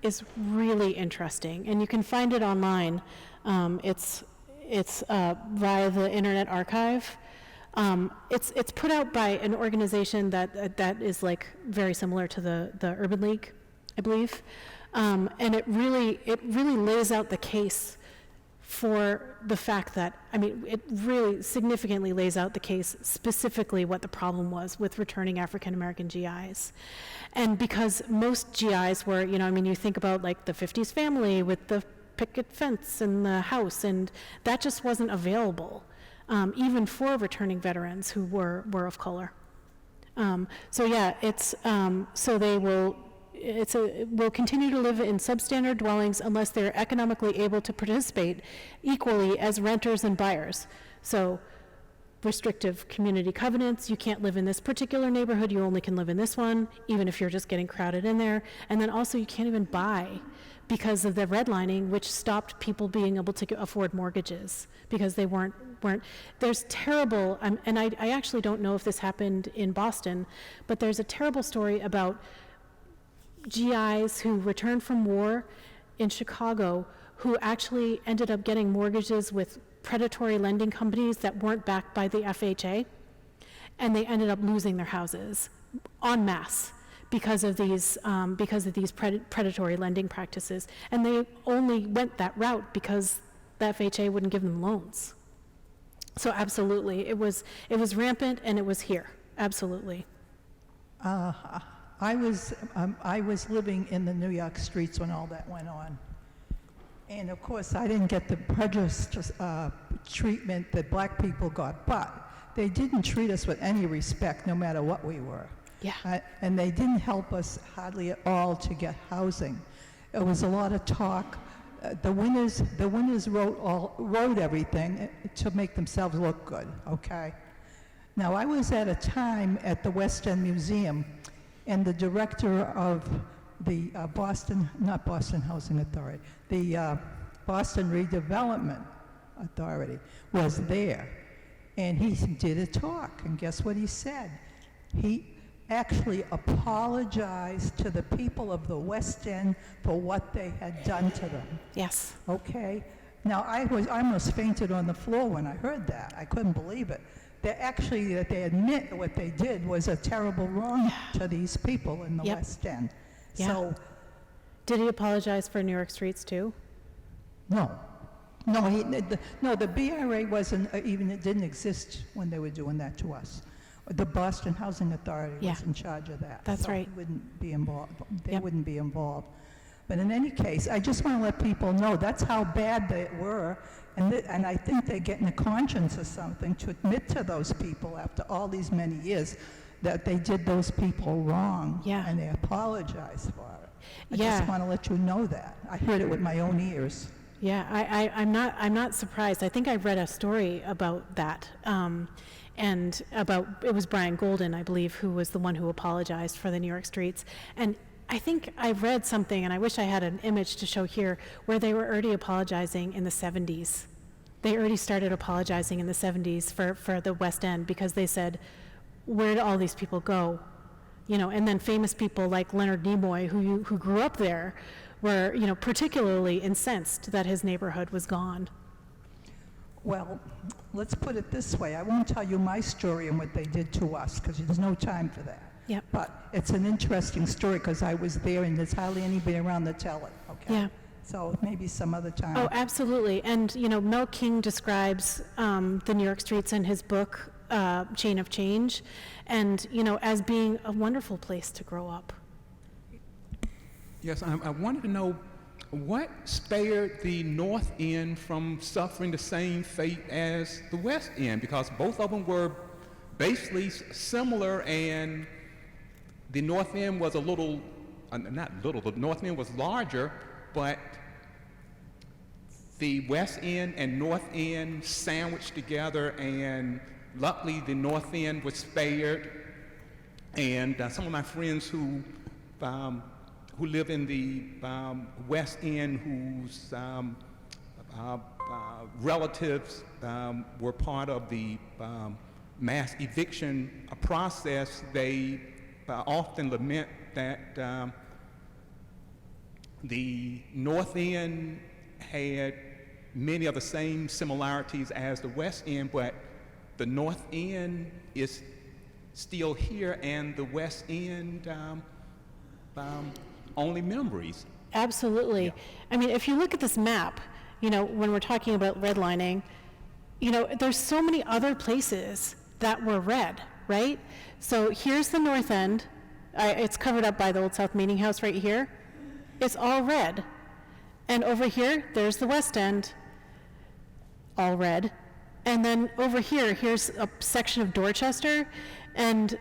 is really interesting, and you can find it online. It's via the Internet Archive. It's put out by an organization that is like very similar to the Urban League, I believe. And it really lays out the case for the fact that, it really significantly lays out the case, specifically what the problem was with returning African American GIs. And because most GIs were, you think about like the 50s family with the picket fence and the house, and that just wasn't available, even for returning veterans who were of color. So they will continue to live in substandard dwellings unless they're economically able to participate equally as renters and buyers. So restrictive community covenants. You can't live in this particular neighborhood, you only can live in this one, even if you're just getting crowded in there. And then also you can't even buy because of the redlining, which stopped people being able to afford mortgages because they weren't there's terrible, and I actually don't know if this happened in Boston, but there's a terrible story about GIs who returned from war in Chicago who actually ended up getting mortgages with predatory lending companies that weren't backed by the FHA, and they ended up losing their houses en masse because of these predatory lending practices. And they only went that route because the FHA wouldn't give them loans. So absolutely, it was rampant, and it was here, absolutely. I was living in the New York streets when all that went on. And of course, I didn't get the prejudice treatment that black people got, but they didn't treat us with any respect, no matter what we were. Yeah. And they didn't help us hardly at all to get housing. It was a lot of talk. The winners wrote everything to make themselves look good, okay? Now, I was at a time at the West End Museum, and the director of the not Boston Housing Authority, the Boston Redevelopment Authority was there, and he did a talk, and guess what he said? He actually apologized to the people of the West End for what they had done to them. Yes. Okay? Now, I almost fainted on the floor when I heard that. I couldn't believe it. That they admit what they did was a terrible wrong to these people in the West End. Yeah. So, did he apologize for New York streets too? No, the BRA wasn't even, it didn't exist when they were doing that to us. The Boston Housing Authority was in charge of that. That's right. He wouldn't be involved. They wouldn't be involved. But in any case, I just want to let people know that's how bad they were, and I think they're getting a conscience or something to admit to those people after all these many years that they did those people wrong, and they apologize for it. I just want to let you know that. I heard it with my own ears. Yeah, I'm not surprised. I think I read a story about that, and it was Brian Golden, I believe, who was the one who apologized for the New York streets. And I think I read something, and I wish I had an image to show here, where they were already apologizing in the 70s. They already started apologizing in the 70s for the West End, because they said, where do all these people go? And then famous people like Leonard Nimoy, who grew up there, were, particularly incensed that his neighborhood was gone. Well, let's put it this way. I won't tell you my story and what they did to us, because there's no time for that. Yep. But it's an interesting story, because I was there, and there's hardly anybody around to tell it, okay? Yeah. So maybe some other time. Oh, absolutely. And, Mel King describes the New York streets in his book, Chain of Change, and, as being a wonderful place to grow up. Yes, I wanted to know what spared the North End from suffering the same fate as the West End, because both of them were basically similar, and the North End was the North End was larger, but the West End and North End sandwiched together, and luckily the North End was spared. And some of my friends who live in the West End, whose relatives were part of the mass eviction process, they often lament that the North End had many of the same similarities as the West End, but the North End is still here, and the West End only memories. Absolutely. Yeah. I mean, if you look at this map, when we're talking about redlining, there's so many other places that were red, right? So here's the North End. It's covered up by the Old South Meeting House right here. It's all red. And over here, there's the West End, all red. And then over here, here's a section of Dorchester, and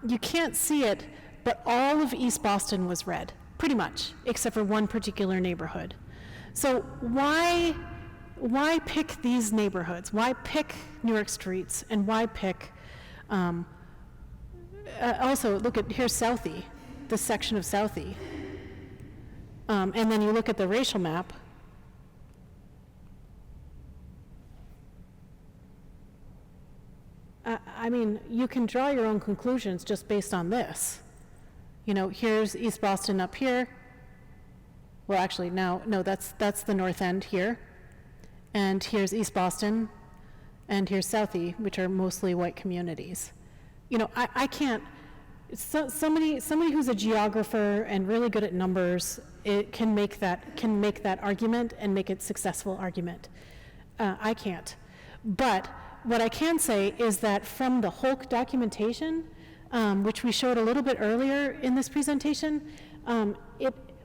you can't see it, but all of East Boston was red, pretty much, except for one particular neighborhood. So why why pick these neighborhoods? Why pick New York streets? And why pick, also, look at, here's Southie, this section of Southie. And then you look at the racial map. I mean, you can draw your own conclusions just based on this. You know, here's East Boston up here. Well, actually, no, that's the North End here. And here's East Boston, and here's Southie, which are mostly white communities. You know, I can't, somebody who's a geographer and really good at numbers, it can make that argument and make it successful argument. I can't. But what I can say is that from the Holk documentation, which we showed a little bit earlier in this presentation,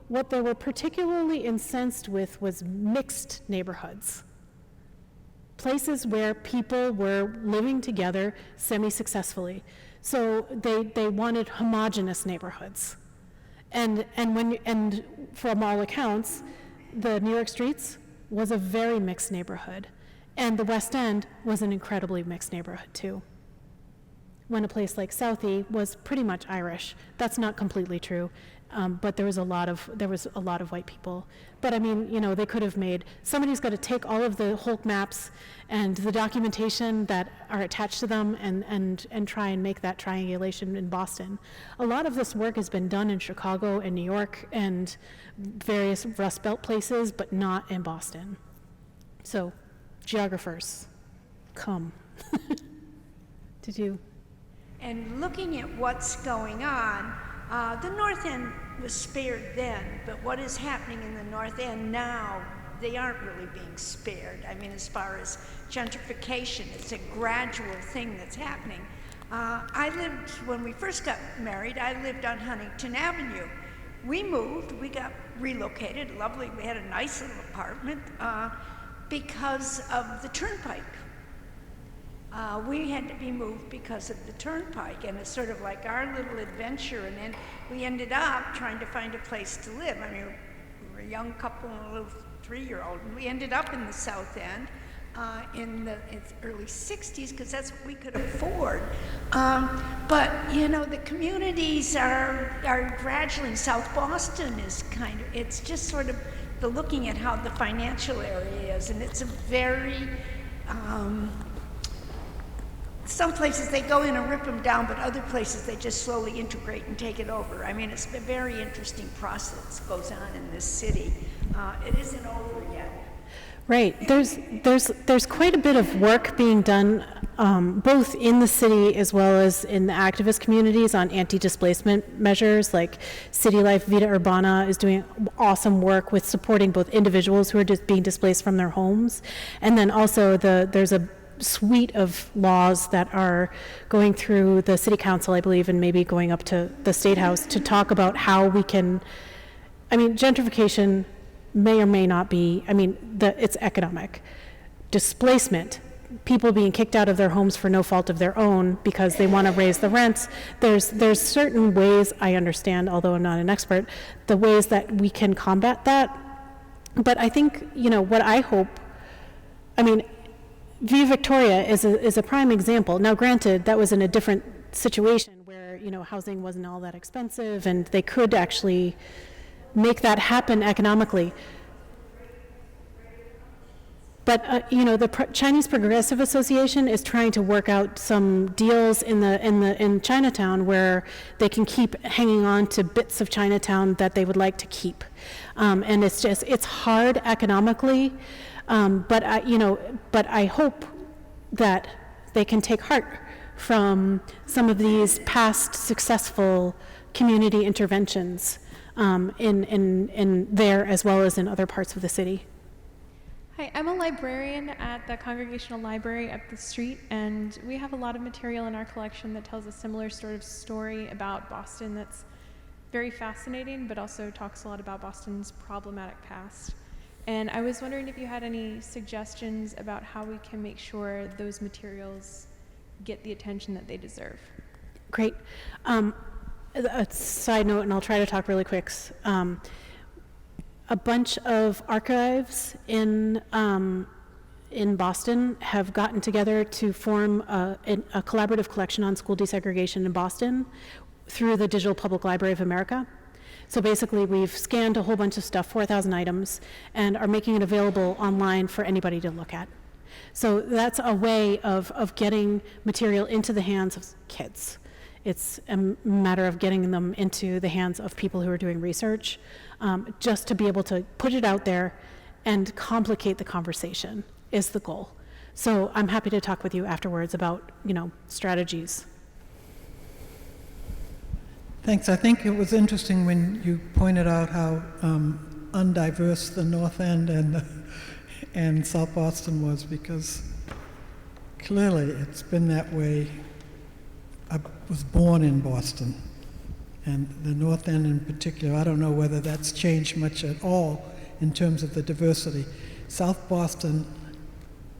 what they were particularly incensed with was mixed neighborhoods. Places where people were living together semi-successfully. So they wanted homogeneous neighborhoods. And from all accounts, the New York streets was a very mixed neighborhood. And the West End was an incredibly mixed neighborhood too. When a place like Southie was pretty much Irish. That's not completely true, but there was a lot of white people. But I mean, you know, they could have made, somebody's got to take all of the Holk maps and the documentation that are attached to them and try and make that triangulation in Boston. A lot of this work has been done in Chicago and New York and various Rust Belt places, but not in Boston. So, geographers, come. Did you? And looking at what's going on, the North End was spared then, but what is happening in the North End now, they aren't really being spared. I mean, as far as gentrification, it's a gradual thing that's happening. I lived, when we first got married, I lived on Huntington Avenue. We moved, we got relocated, lovely, we had a nice little apartment because of the turnpike. We had to be moved because of the turnpike, and it's sort of like our little adventure, and then we ended up trying to find a place to live. I mean, we were a young couple and a little 3-year-old, and we ended up in the South End in the early 60s because that's what we could afford. But, you know, the communities are gradually, South Boston is kind of, it's just sort of the looking at how the financial area is, and it's a very, some places they go in and rip them down, but other places they just slowly integrate and take it over. I mean, it's a very interesting process that goes on in this city. It isn't over yet. Right. There's quite a bit of work being done, both in the city as well as in the activist communities on anti-displacement measures. Like City Life Vita Urbana is doing awesome work with supporting both individuals who are just being displaced from their homes, and then also there's a suite of laws that are going through the city council, I believe, and maybe going up to the state house to talk about how we can, I mean, gentrification may or may not be, I mean, it's economic. Displacement, people being kicked out of their homes for no fault of their own because they want to raise the rents. There's certain ways, I understand, although I'm not an expert, the ways that we can combat that. But I think, you know, what I hope, I mean, Via Victoria is a prime example. Now, granted, that was in a different situation where, you know, housing wasn't all that expensive and they could actually make that happen economically. But you know, the Chinese Progressive Association is trying to work out some deals in Chinatown where they can keep hanging on to bits of Chinatown that they would like to keep, and it's hard economically. But I hope that they can take heart from some of these past successful community interventions in there as well as in other parts of the city. Hi, I'm a librarian at the Congregational Library up the street, and we have a lot of material in our collection that tells a similar sort of story about Boston that's very fascinating, but also talks a lot about Boston's problematic past. And I was wondering if you had any suggestions about how we can make sure those materials get the attention that they deserve. Great. A side note, and I'll try to talk really quick. A bunch of archives in in Boston have gotten together to form a collaborative collection on school desegregation in Boston through the Digital Public Library of America. So basically, we've scanned a whole bunch of stuff, 4,000 items, and are making it available online for anybody to look at. So that's a way of getting material into the hands of kids. It's a matter of getting them into the hands of people who are doing research, just to be able to put it out there and complicate the conversation is the goal. So I'm happy to talk with you afterwards about, strategies. Thanks. I think it was interesting when you pointed out how undiverse the North End and South Boston was, because clearly it's been that way. I was born in Boston, and the North End in particular, I don't know whether that's changed much at all in terms of the diversity. South Boston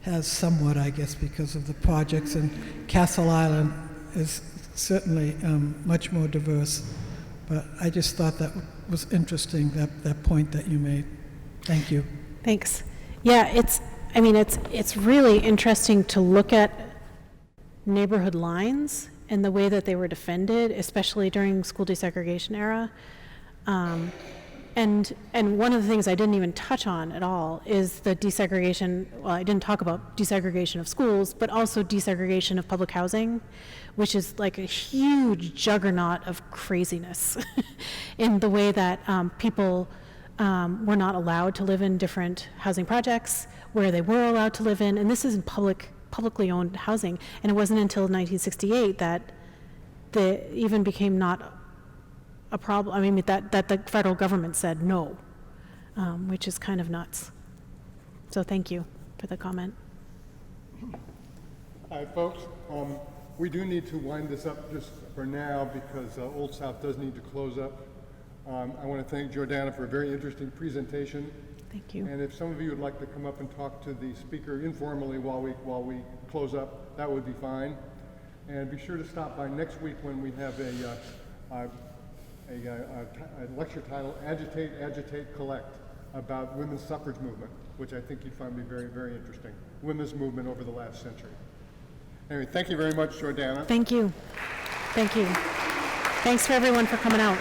has somewhat, I guess, because of the projects, and Castle Island is certainly much more diverse. But I just thought that was interesting, that point that you made. Thank you. Thanks. Yeah, it's really interesting to look at neighborhood lines and the way that they were defended, especially during school desegregation era. And one of the things I didn't even touch on at all is the desegregation. Well, I didn't talk about desegregation of schools, but also desegregation of public housing, which is like a huge juggernaut of craziness in the way that people were not allowed to live in different housing projects, where they were allowed to live in, and this is in publicly owned housing. And it wasn't until 1968 that they even became not a problem. I mean, that the federal government said no, which is kind of nuts. So thank you for the comment. Hi, folks. We do need to wind this up just for now because Old South does need to close up. I want to thank Giordana for a very interesting presentation. Thank you. And if some of you would like to come up and talk to the speaker informally while we close up, that would be fine. And be sure to stop by next week when we have a lecture titled Agitate, Agitate, Collect about women's suffrage movement, which I think you'd find to be very, very interesting. Women's movement over the last century. Anyway, thank you very much, Giordana. Thank you. Thank you. Thanks for everyone for coming out.